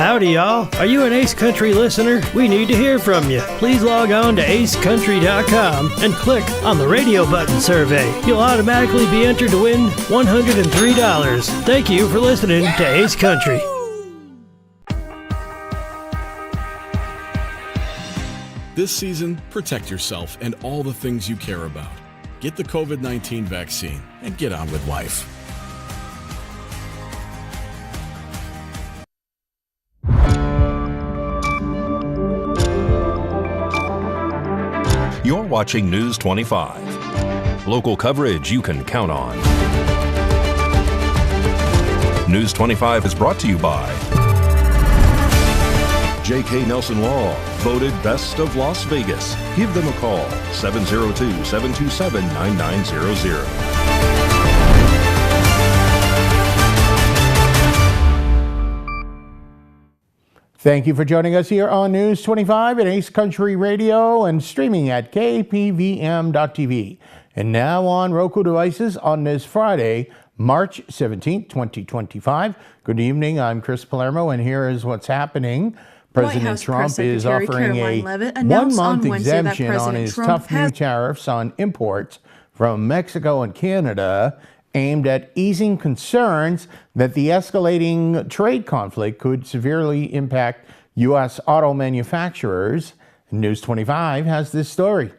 Howdy, y'all. Are you an Ace Country listener? We need to hear from you. Please log on to acecountry.com and click on the radio button survey. You'll automatically be entered to win $103. Thank you for listening to Ace Country. This season, protect yourself and all the things you care about. Get the COVID-19 vaccine and get on with life. You're watching News 25. Local coverage you can count on. News 25 is brought to you by J.K. Nelson Law, voted Best of Las Vegas. Give them a call, 702-727-9900. Thank you for joining us here on News 25 at Ace Country Radio and streaming at KPVM.TV. And now on Roku devices on this Friday, March 17, 2025. Good evening, I'm Chris Palermo, and here is what's happening. President Trump is offering a one-month exemption on his tough new tariffs on imports from Mexico and Canada, aimed at easing concerns that the escalating trade conflict could severely impact U.S. auto manufacturers. News 25 has this story.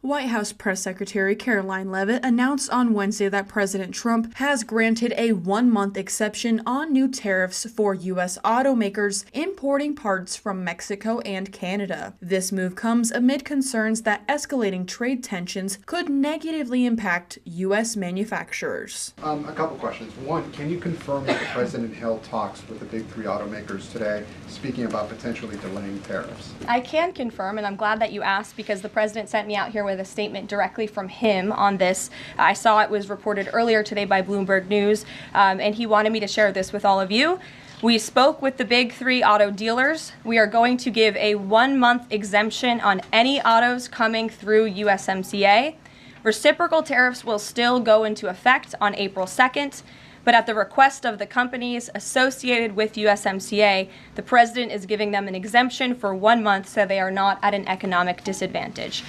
White House Press Secretary Caroline Leavitt announced on Wednesday that President Trump has granted a one-month exception on new tariffs for U.S. automakers importing parts from Mexico and Canada. This move comes amid concerns that escalating trade tensions could negatively impact U.S. manufacturers. A couple questions. One, can you confirm that the President held talks with the big three automakers today, speaking about potentially delaying tariffs? I can confirm, and I'm glad that you asked, because the President sent me out here with a statement directly from him on this. I saw it was reported earlier today by Bloomberg News, and he wanted me to share this with all of you. We spoke with the big three auto dealers. We are going to give a one-month exemption on any autos coming through USMCA. Reciprocal tariffs will still go into effect on April 2nd. But at the request of the companies associated with USMCA, the President is giving them an exemption for 1 month so they are not at an economic disadvantage.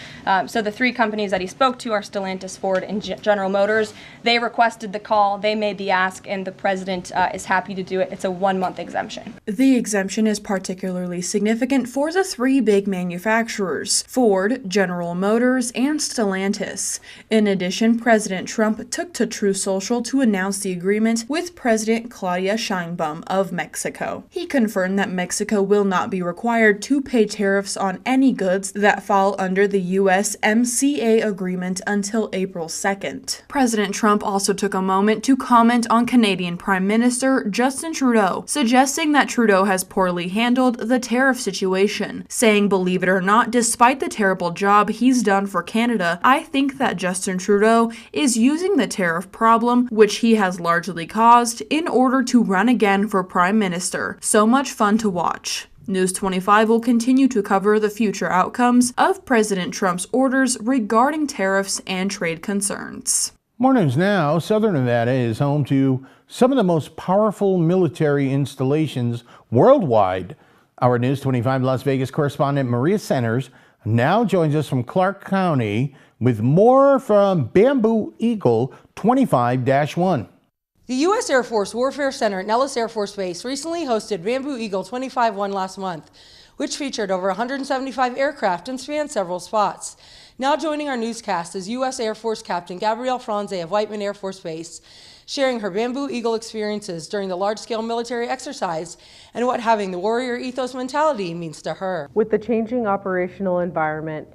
So the three companies that he spoke to are Stellantis, Ford, and General Motors. They requested the call, they made the ask, and the President is happy to do it. It's a 1 month exemption. The exemption is particularly significant for the three big manufacturers, Ford, General Motors, and Stellantis. In addition, President Trump took to Truth Social to announce the agreement with President Claudia Sheinbaum of Mexico. He confirmed that Mexico will not be required to pay tariffs on any goods that fall under the USMCA agreement until April 2nd. President Trump also took a moment to comment on Canadian Prime Minister Justin Trudeau, suggesting that Trudeau has poorly handled the tariff situation, saying, "Believe it or not, despite the terrible job he's done for Canada, I think that Justin Trudeau is using the tariff problem, which he has largely caused, in order to run again for Prime Minister. So much fun to watch." News 25 will continue to cover the future outcomes of President Trump's orders regarding tariffs and trade concerns. More news now. Southern Nevada is home to some of the most powerful military installations worldwide. Our News 25 Las Vegas correspondent Maria Centers now joins us from Clark County with more from Bamboo Eagle 25-1. The U.S. Air Force Warfare Center at Nellis Air Force Base recently hosted Bamboo Eagle 25-1 last month, which featured over 175 aircraft and spanned several spots. Now joining our newscast is U.S. Air Force Captain Gabrielle Franze of Whiteman Air Force Base, sharing her Bamboo Eagle experiences during the large-scale military exercise and what having the warrior ethos mentality means to her. With the changing operational environment,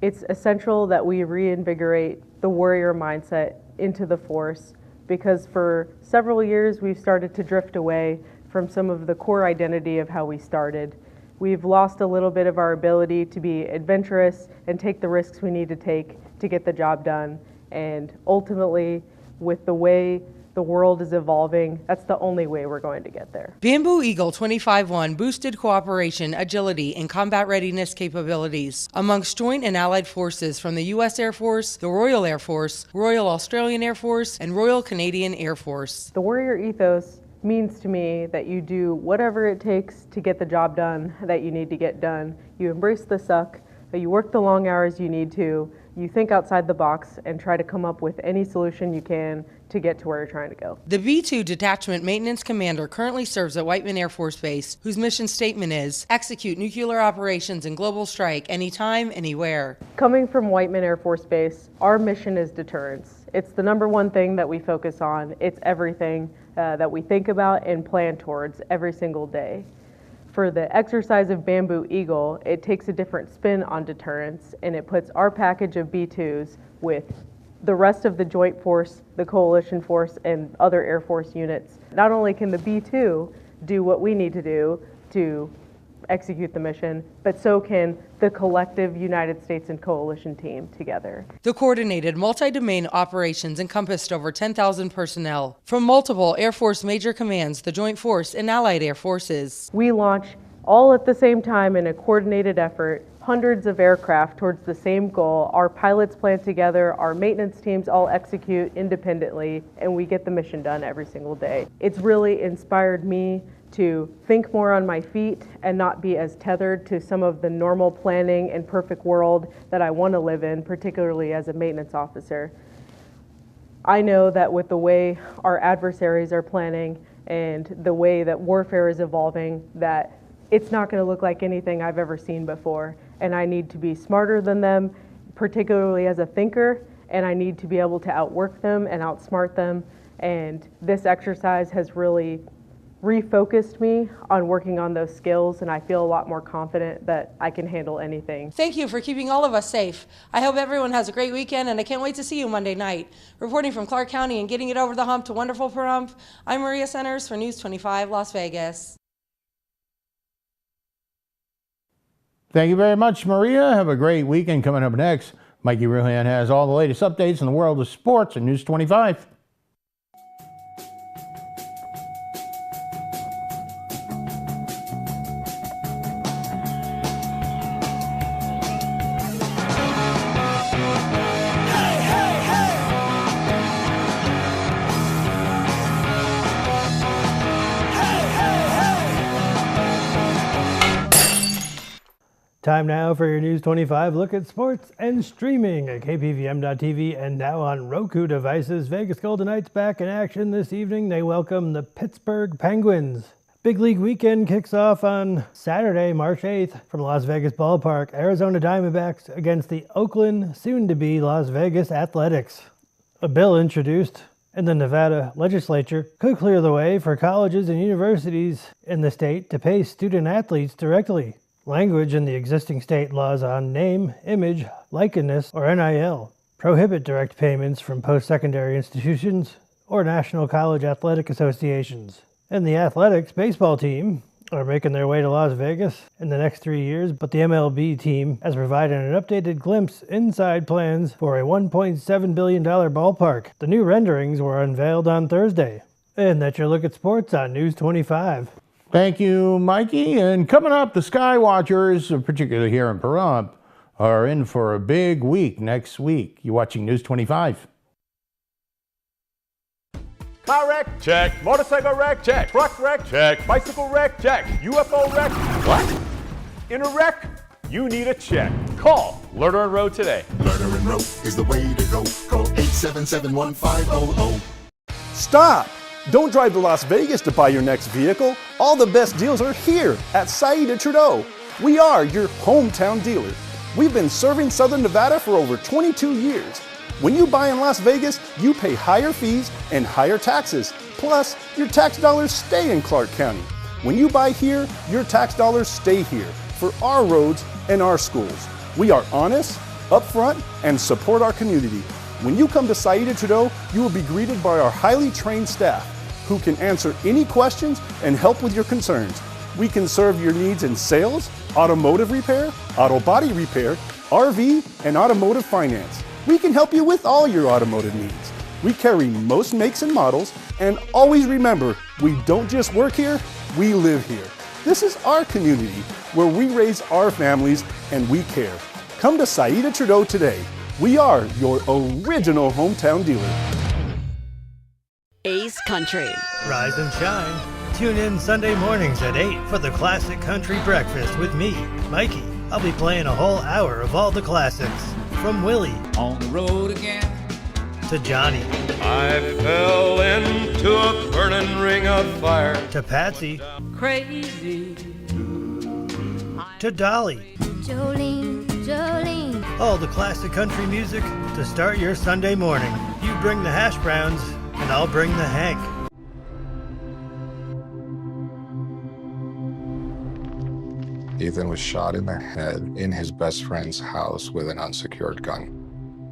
it's essential that we reinvigorate the warrior mindset into the force, because for several years we've started to drift away from some of the core identity of how we started. We've lost a little bit of our ability to be adventurous and take the risks we need to take to get the job done. And ultimately, with the way the world is evolving, that's the only way we're going to get there. Bamboo Eagle 25-1 boosted cooperation, agility, and combat readiness capabilities amongst joint and allied forces from the U.S. Air Force, the Royal Air Force, Royal Australian Air Force, and Royal Canadian Air Force. The warrior ethos means to me that you do whatever it takes to get the job done that you need to get done. You embrace the suck, you work the long hours you need to, you think outside the box and try to come up with any solution you can to get to where you're trying to go. The B-2 Detachment Maintenance Commander currently serves at Whiteman Air Force Base, whose mission statement is, execute nuclear operations and global strike anytime, anywhere. Coming from Whiteman Air Force Base, our mission is deterrence. It's the number one thing that we focus on. It's everything that we think about and plan towards every single day. For the exercise of Bamboo Eagle, it takes a different spin on deterrence, and it puts our package of B-2s with the rest of the Joint Force, the Coalition Force, and other Air Force units. Not only can the B-2 do what we need to do to execute the mission, but so can the collective United States and Coalition team together. The coordinated multi-domain operations encompassed over 10,000 personnel from multiple Air Force major commands, the Joint Force, and Allied Air Forces. We launch all at the same time in a coordinated effort, hundreds of aircraft towards the same goal. Our pilots plan together, our maintenance teams all execute independently, and we get the mission done every single day. It's really inspired me to think more on my feet and not be as tethered to some of the normal planning and perfect world that I want to live in, particularly as a maintenance officer. I know that with the way our adversaries are planning and the way that warfare is evolving, that it's not going to look like anything I've ever seen before. And I need to be smarter than them, particularly as a thinker, and I need to be able to outwork them and outsmart them. And this exercise has really refocused me on working on those skills, and I feel a lot more confident that I can handle anything. Thank you for keeping all of us safe. I hope everyone has a great weekend, and I can't wait to see you Monday night. Reporting from Clark County and getting it over the hump to wonderful Pahrump, I'm Maria Centers for News 25 Las Vegas. Thank you very much, Maria. Have a great weekend. Coming up next, Mikey Ruhan has all the latest updates in the world of sports at News 25. Time now for your News 25 look at sports and streaming at KPVM.TV and now on Roku devices. Vegas Golden Knights back in action this evening. They welcome the Pittsburgh Penguins. Big League weekend kicks off on Saturday, March 8th from Las Vegas Ballpark. Arizona Diamondbacks against the Oakland, soon-to-be Las Vegas Athletics. A bill introduced in the Nevada legislature could clear the way for colleges and universities in the state to pay student athletes directly. Language in the existing state laws on name, image, likeness, or NIL prohibit direct payments from post-secondary institutions or national college athletic associations. And the Athletics baseball team are making their way to Las Vegas in the next 3 years, but the MLB team has provided an updated glimpse inside plans for a $1.7 billion ballpark. The new renderings were unveiled on Thursday. And that's your look at sports on News 25. Thank you, Mikey. And coming up, the Skywatchers, particularly here in Pahrump, are in for a big week next week. You're watching News 25. Car wreck? Check. Motorcycle wreck? Check. Truck wreck? Check. Bicycle wreck? Check. UFO wreck? What? In a wreck? You need a check. Call Lerner & Rowe today. Lerner & Rowe is the way to go. Call 877-1500. Stop! Don't drive to Las Vegas to buy your next vehicle. All the best deals are here at Saida Trudeau. We are your hometown dealer. We've been serving Southern Nevada for over 22 years. When you buy in Las Vegas, you pay higher fees and higher taxes. Plus, your tax dollars stay in Clark County. When you buy here, your tax dollars stay here for our roads and our schools. We are honest, upfront, and support our community. When you come to Saida Trudeau, you will be greeted by our highly trained staff who can answer any questions and help with your concerns. We can serve your needs in sales, automotive repair, auto body repair, RV, and automotive finance. We can help you with all your automotive needs. We carry most makes and models, and always remember, we don't just work here, we live here. This is our community where we raise our families and we care. Come to Saida Trudeau today. We are your original hometown dealer. Ace Country. Rise and shine. Tune in Sunday mornings at 8 for the Classic Country Breakfast with me, Mikey. I'll be playing a whole hour of all the classics. From Willie. On the road again. To Johnny. I fell into a burning ring of fire. To Patsy. Crazy. To Dolly. Jolene, Jolene. All the classic country music to start your Sunday morning. You bring the hash browns, and I'll bring the Hank. Ethan was shot in the head in his best friend's house with an unsecured gun.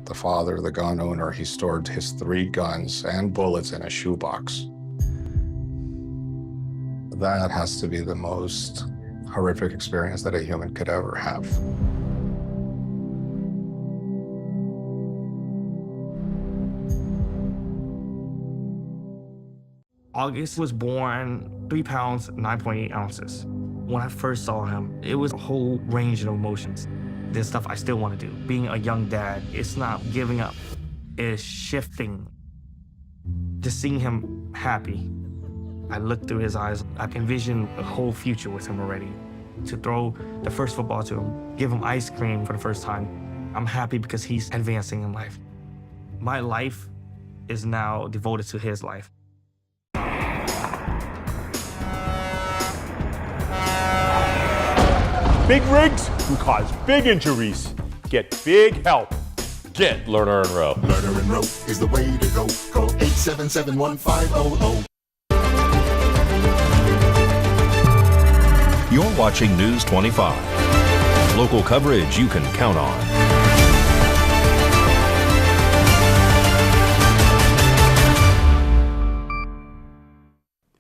The father, the gun owner, he stored his 3 guns and bullets in a shoebox. That has to be the most horrific experience that a human could ever have. August was born 3 pounds, 9.8 ounces. When I first saw him, it was a whole range of emotions. There's stuff I still want to do. Being a young dad, it's not giving up, it's shifting. Just seeing him happy, I looked through his eyes. I envisioned a whole future with him already. To throw the first football to him, give him ice cream for the first time. I'm happy because he's advancing in life. My life is now devoted to his life. Big rigs can cause big injuries. Get big help. Get Lerner and Rowe. Lerner and Rowe is the way to go. Call 877-1500. You're watching News 25. Local coverage you can count on.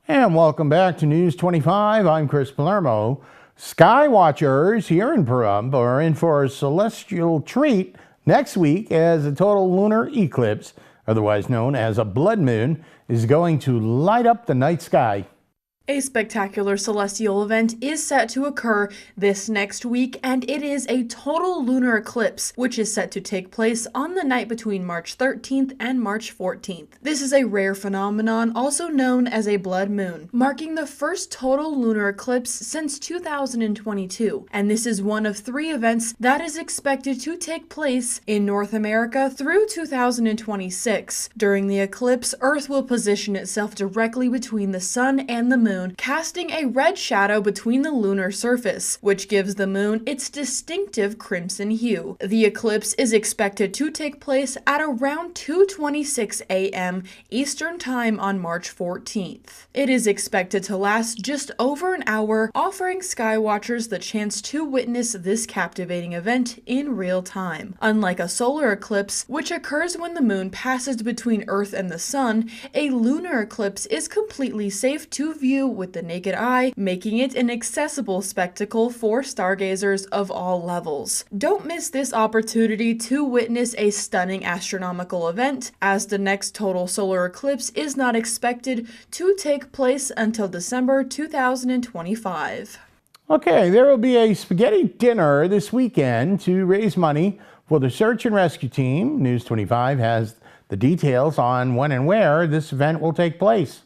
And welcome back to News 25. I'm Chris Palermo. Sky watchers here in Pahrump are in for a celestial treat next week as a total lunar eclipse, otherwise known as a blood moon, is going to light up the night sky. A spectacular celestial event is set to occur this next week, and it is a total lunar eclipse, which is set to take place on the night between March 13th and March 14th. This is a rare phenomenon, also known as a blood moon, marking the first total lunar eclipse since 2022, and this is one of 3 events that is expected to take place in North America through 2026. During the eclipse, Earth will position itself directly between the sun and the moon, casting a red shadow between the lunar surface, which gives the moon its distinctive crimson hue. The eclipse is expected to take place at around 2:26 a.m. Eastern Time on March 14th. It is expected to last just over an hour, offering skywatchers the chance to witness this captivating event in real time. Unlike a solar eclipse, which occurs when the moon passes between Earth and the sun, a lunar eclipse is completely safe to view with the naked eye, making it an accessible spectacle for stargazers of all levels. Don't miss this opportunity to witness a stunning astronomical event, as the next total solar eclipse is not expected to take place until December 2025. Okay, there will be a spaghetti dinner this weekend to raise money for the search and rescue team. News 25 has the details on when and where this event will take place.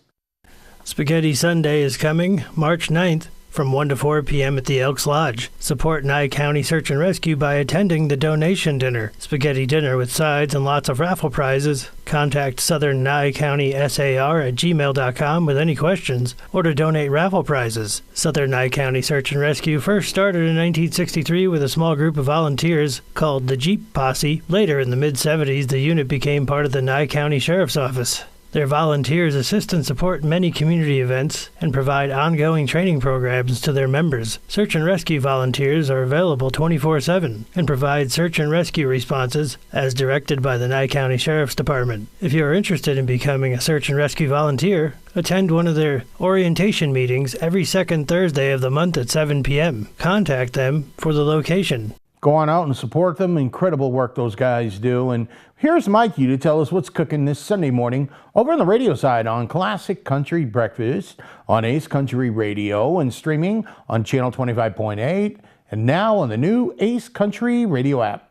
Spaghetti Sunday is coming March 9th from 1 to 4 p.m. at the Elks Lodge. Support Nye County Search and Rescue by attending the donation dinner. Spaghetti dinner with sides and lots of raffle prizes. Contact Southern Nye County SAR at gmail.com with any questions or to donate raffle prizes. Southern Nye County Search and Rescue first started in 1963 with a small group of volunteers called the Jeep Posse. Later in the mid-70s, the unit became part of the Nye County Sheriff's Office. Their volunteers assist and support many community events and provide ongoing training programs to their members. Search and rescue volunteers are available 24/7 and provide search and rescue responses as directed by the Nye County Sheriff's Department. If you are interested in becoming a search and rescue volunteer, attend one of their orientation meetings every second Thursday of the month at 7 p.m. Contact them for the location. Go on out and support them. Incredible work those guys do. And here's Mikey to tell us what's cooking this Sunday morning over on the radio side on Classic Country Breakfast on Ace Country Radio and streaming on Channel 25.8 and now on the new Ace Country Radio app.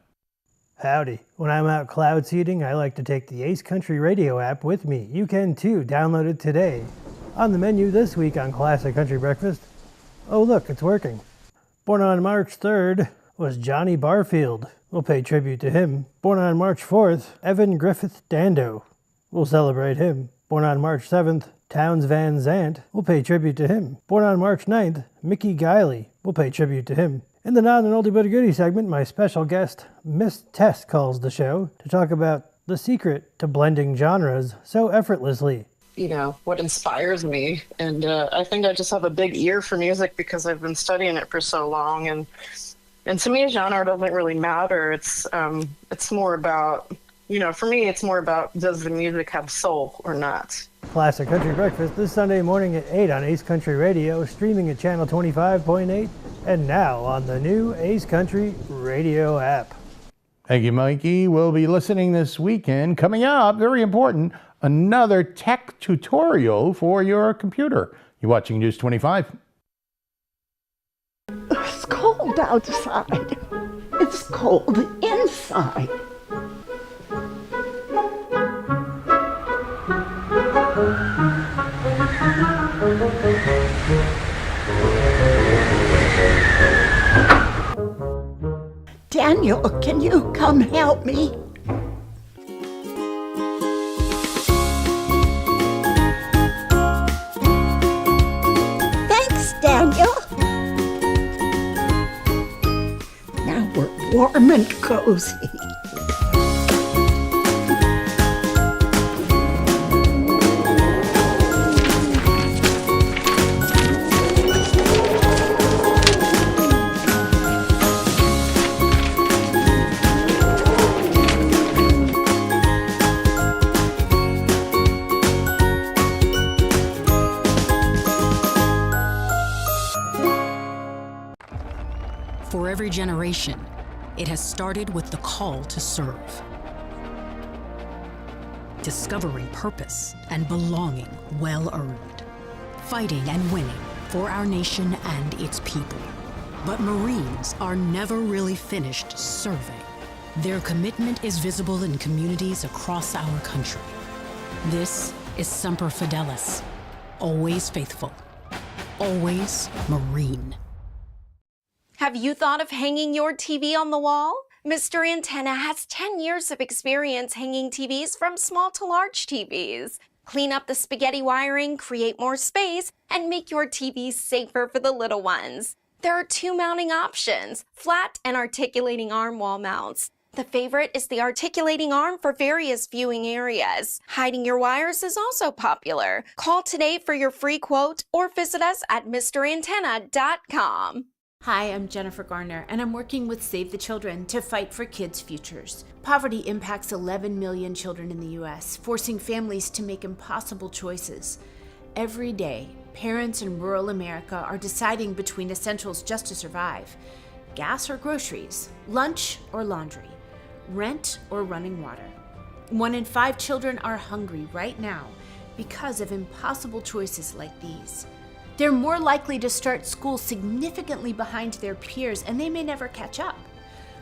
Howdy. When I'm out cloud seeding, I like to take the Ace Country Radio app with me. You can too. Download it today. On the menu this week on Classic Country Breakfast. Oh look, it's working. Born on March 3rd was Johnny Barfield. We'll pay tribute to him. Born on March 4th, Evan Griffith Dando. We'll celebrate him. Born on March 7th, Towns Van Zandt. We'll pay tribute to him. Born on March 9th, Mickey Guiley. We'll pay tribute to him. In the Not an Oldie But a Goodie segment, my special guest, Miss Tess, calls the show to talk about the secret to blending genres so effortlessly. You know, what inspires me. And I think I just have a big ear for music because I've been studying it for so long. And to me, genre doesn't really matter. It's more about, you know, for me, it's more about, does the music have soul or not? Classic Country Breakfast this Sunday morning at 8 on Ace Country Radio, streaming at channel 25.8, and now on the new Ace Country Radio app. Thank you, Mikey. We'll be listening this weekend. Coming up, very important, another tech tutorial for your computer. You're watching News 25. It's cold outside. It's cold inside. Daniel, can you come help me? Thanks, Daniel. Now we're warm and cozy. For every generation, it has started with the call to serve. Discovering purpose and belonging well earned. Fighting and winning for our nation and its people. But Marines are never really finished serving. Their commitment is visible in communities across our country. This is Semper Fidelis. Always faithful. Always Marine. Have you thought of hanging your TV on the wall? Mr. Antenna has 10 years of experience hanging TVs from small to large TVs. Clean up the spaghetti wiring, create more space, and make your TV safer for the little ones. There are 2 mounting options, flat and articulating arm wall mounts. The favorite is the articulating arm for various viewing areas. Hiding your wires is also popular. Call today for your free quote or visit us at MrAntenna.com. Hi, I'm Jennifer Garner, and I'm working with Save the Children to fight for kids' futures. Poverty impacts 11 million children in the U.S., forcing families to make impossible choices. Every day, parents in rural America are deciding between essentials just to survive: gas or groceries, lunch or laundry, rent or running water. 1 in 5 children are hungry right now because of impossible choices like these. They're more likely to start school significantly behind their peers, and they may never catch up.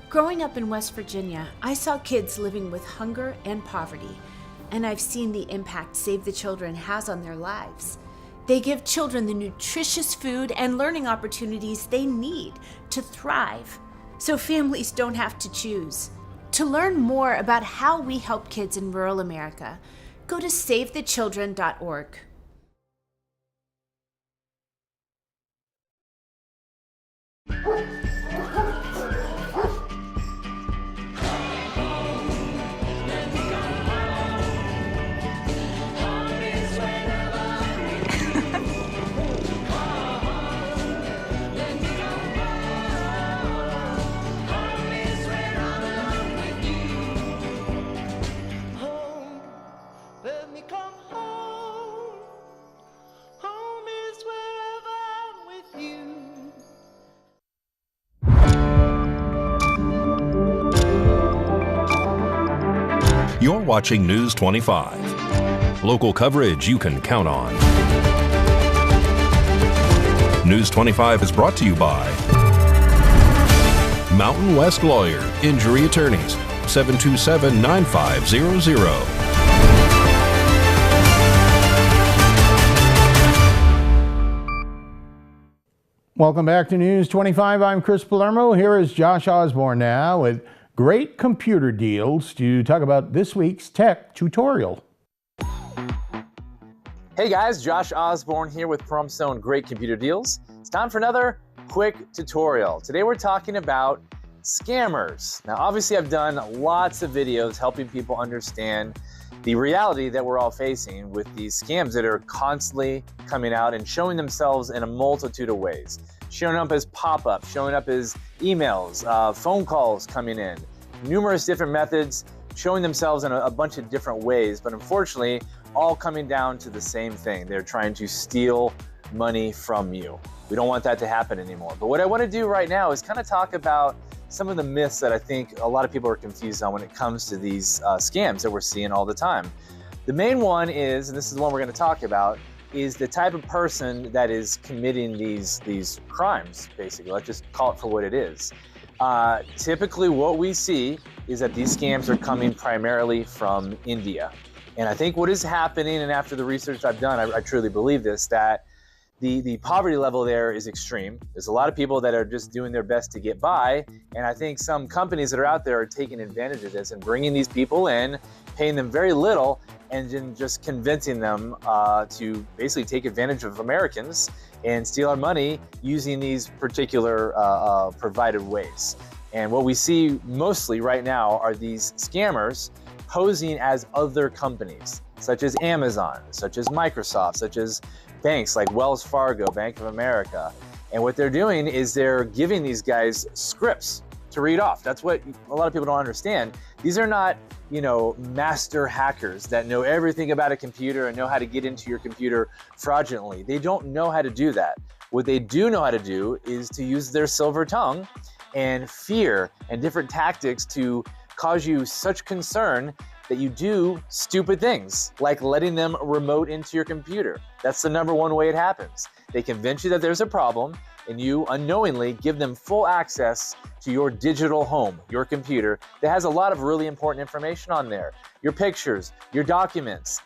Growing up in West Virginia, I saw kids living with hunger and poverty, and I've seen the impact Save the Children has on their lives. They give children the nutritious food and learning opportunities they need to thrive, so families don't have to choose. To learn more about how we help kids in rural America, go to SaveTheChildren.org. You're watching News 25. Local coverage you can count on. News 25 is brought to you by Mountain West Lawyer, Injury Attorneys, 727-9500. Welcome back to News 25. I'm Chris Palermo. Here is Josh Osborne now with great computer deals to talk about this week's tech tutorial. Hey guys, Josh Osborne here with Parump's own Great Computer Deals. It's time for another quick tutorial. Today we're talking about scammers. Now obviously I've done lots of videos helping people understand the reality that we're all facing with these scams that are constantly coming out and showing themselves in a multitude of ways. Showing up as pop-ups, showing up as emails, phone calls coming in, numerous different methods, showing themselves in a bunch of different ways, but unfortunately, all coming down to the same thing. They're trying to steal money from you. We don't want that to happen anymore. But what I want to do right now is kind of talk about some of the myths that I think a lot of people are confused on when it comes to these scams that we're seeing all the time. The main one is, and this is the one we're going to talk about, is the type of person that is committing these crimes, basically. Let's just call it for what it is. Typically what we see is that these scams are coming primarily from India. And I think what is happening, and after the research I've done, I truly believe this, that the poverty level there is extreme. There's a lot of people that are just doing their best to get by, and I think some companies that are out there are taking advantage of this and bringing these people in, paying them very little, and then just convincing them to basically take advantage of Americans and steal our money using these particular provided ways. And what we see mostly right now are these scammers posing as other companies, such as Amazon, such as Microsoft, such as banks like Wells Fargo, Bank of America. And what they're doing is they're giving these guys scripts to read off. That's what a lot of people don't understand. These are not, master hackers that know everything about a computer and know how to get into your computer fraudulently. They don't know how to do that. What they do know how to do is to use their silver tongue and fear and different tactics to cause you such concern that you do stupid things, like letting them remote into your computer. That's the number one way it happens. They convince you that there's a problem, and you unknowingly give them full access to your digital home, your computer, that has a lot of really important information on there. Your pictures, your documents,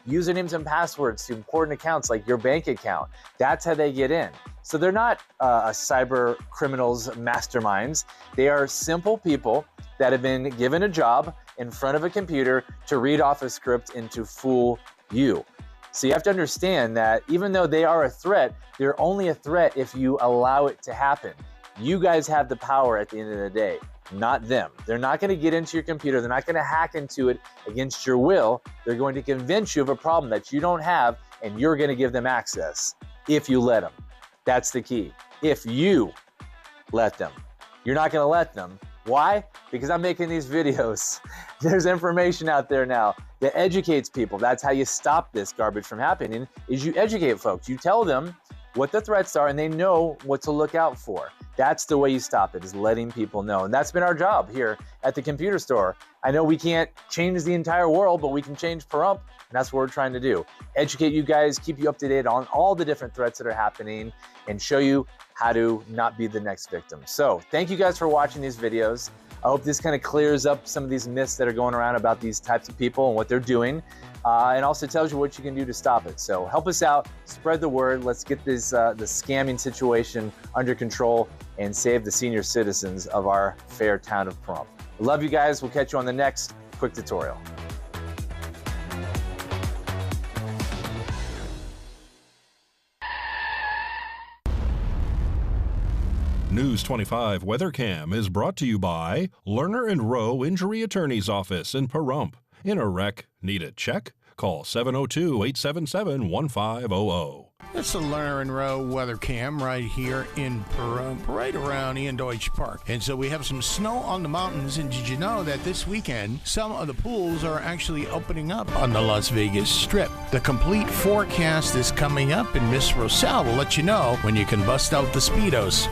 usernames and passwords to important accounts like your bank account. That's how they get in. So they're not cyber criminals masterminds. They are simple people that have been given a job in front of a computer to read off a script and to fool you. So you have to understand that even though they are a threat, they're only a threat if you allow it to happen. You guys have the power at the end of the day, not them. They're not going to get into your computer. They're not going to hack into it against your will. They're going to convince you of a problem that you don't have, and you're going to give them access if you let them. That's the key. If you let them. You're not going to let them. Why? Because I'm making these videos. There's information out there now that educates people. That's how you stop this garbage from happening, is you educate folks. You tell them what the threats are and they know what to look out for. That's the way you stop it, is letting people know. And that's been our job here at the computer store. I know we can't change the entire world, but we can change Pahrump, and that's what we're trying to do. Educate you guys, keep you up to date on all the different threats that are happening, and show you how to not be the next victim. So thank you guys for watching these videos. I hope this kind of clears up some of these myths that are going around about these types of people and what they're doing, and also tells you what you can do to stop it. So help us out, spread the word. Let's get this the scamming situation under control and save the senior citizens of our fair town of Pahrump. Love you guys. We'll catch you on the next quick tutorial. News 25 WeatherCam is brought to you by Lerner and Rowe Injury Attorney's Office in Pahrump. In a wreck, need a check? Call 702-877-1500. It's the Lerner and Rowe weather cam right here in Pahrump, right around Ian Deutsch Park. And so we have some snow on the mountains, and did you know that this weekend some of the pools are actually opening up on the Las Vegas Strip? The complete forecast is coming up, and Miss Roselle will let you know when you can bust out the Speedos.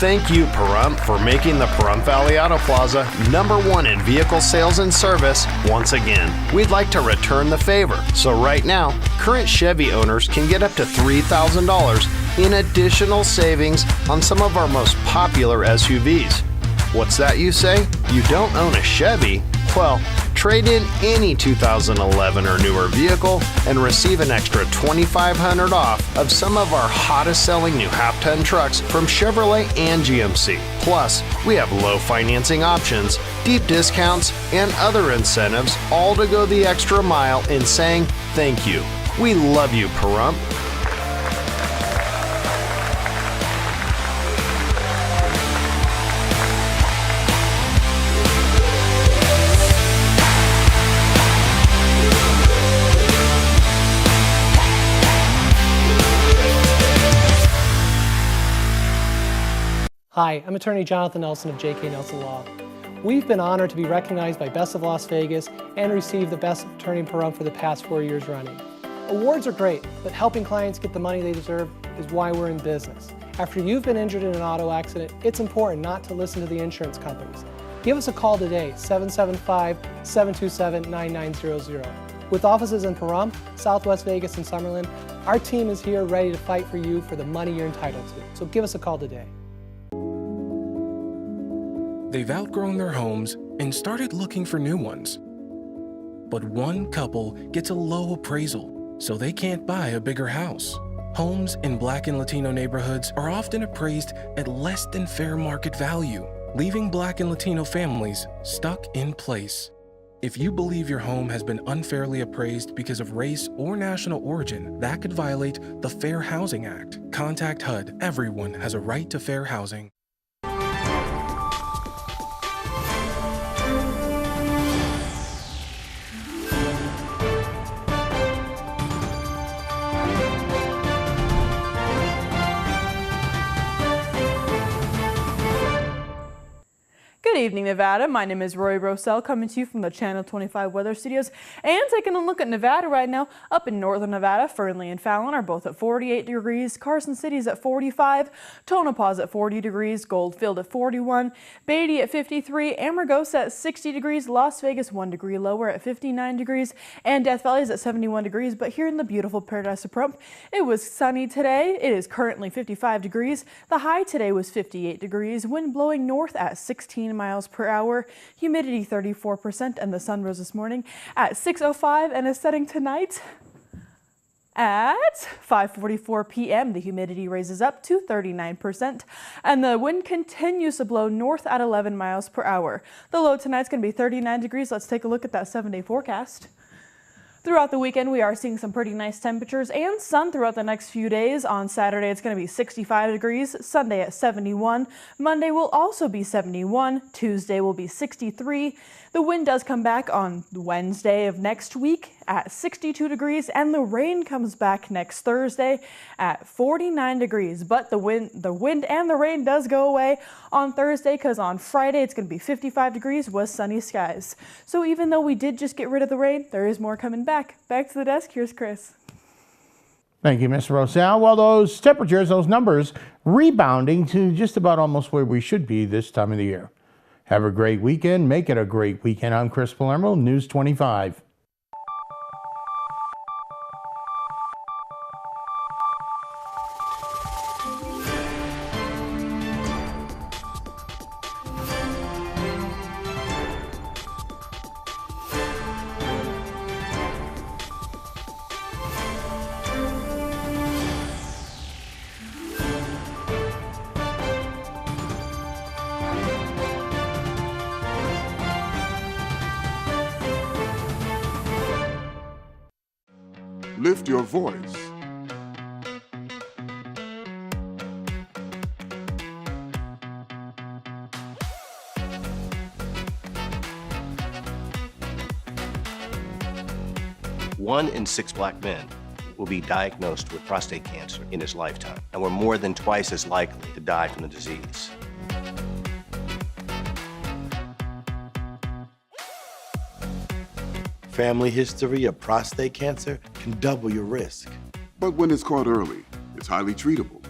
Thank you, Pahrump, for making the Pahrump Valley Auto Plaza #1 in vehicle sales and service once again. We'd like to return the favor. So right now, current Chevy owners can get up to $3,000 in additional savings on some of our most popular SUVs. What's that, you say? You don't own a Chevy? Well, trade in any 2011 or newer vehicle and receive an extra $2,500 off of some of our hottest selling new half-ton trucks from Chevrolet and GMC. Plus, we have low financing options, deep discounts, and other incentives, all to go the extra mile in saying thank you. We love you, Pahrump. Hi, I'm attorney Jonathan Nelson of J.K. Nelson Law. We've been honored to be recognized by Best of Las Vegas and receive the Best Attorney in Pahrump for the past 4 years running. Awards are great, but helping clients get the money they deserve is why we're in business. After you've been injured in an auto accident, it's important not to listen to the insurance companies. Give us a call today, 775-727-9900. With offices in Pahrump, Southwest Vegas, and Summerlin, our team is here ready to fight for you for the money you're entitled to. So give us a call today. They've outgrown their homes and started looking for new ones. But one couple gets a low appraisal, so they can't buy a bigger house. Homes in Black and Latino neighborhoods are often appraised at less than fair market value, leaving Black and Latino families stuck in place. If you believe your home has been unfairly appraised because of race or national origin, that could violate the Fair Housing Act. Contact HUD. Everyone has a right to fair housing. Good evening, Nevada. My name is Roy Rosell, coming to you from the Channel 25 Weather Studios and taking a look at Nevada right now. Up in northern Nevada, Fernley and Fallon are both at 48 degrees, Carson City's at 45, Tonopah's at 40 degrees, Goldfield at 41, Beatty at 53, Amargosa at 60 degrees, Las Vegas 1 degree lower at 59 degrees, and Death Valley is at 71 degrees. But here in the beautiful Paradise of Pahrump, it was sunny today. It is currently 55 degrees. The high today was 58 degrees, wind blowing north at 16 miles per hour, humidity 34%, and the sun rose this morning at 6:05 and is setting tonight at 5:44 p.m. The humidity raises up to 39%, and the wind continues to blow north at 11 miles per hour. The low tonight's going to be 39 degrees. Let's take a look at that 7-day forecast. Throughout the weekend, we are seeing some pretty nice temperatures and sun throughout the next few days. On Saturday, it's going to be 65 degrees, Sunday at 71, Monday will also be 71, Tuesday will be 63. The wind does come back on Wednesday of next week at 62 degrees, and the rain comes back next Thursday at 49 degrees. But the wind and the rain does go away on Thursday, because on Friday it's going to be 55 degrees with sunny skies. So even though we did just get rid of the rain, there is more coming back. Back to the desk, here's Chris. Thank you, Ms. Rosell. Well, those temperatures, those numbers, rebounding to just about almost where we should be this time of the year. Have a great weekend. Make it a great weekend. I'm Chris Palermo, News 25. Lift your voice. One in 6 black men will be diagnosed with prostate cancer in his lifetime, and we're more than twice as likely to die from the disease. Family history of prostate cancer can double your risk. But when it's caught early, it's highly treatable.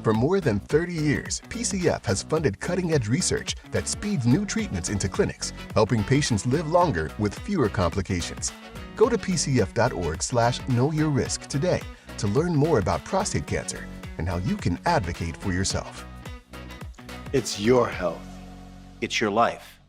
For more than 30 years, PCF has funded cutting-edge research that speeds new treatments into clinics, helping patients live longer with fewer complications. Go to pcf.org/knowyourrisk today to learn more about prostate cancer and how you can advocate for yourself. It's your health. It's your life.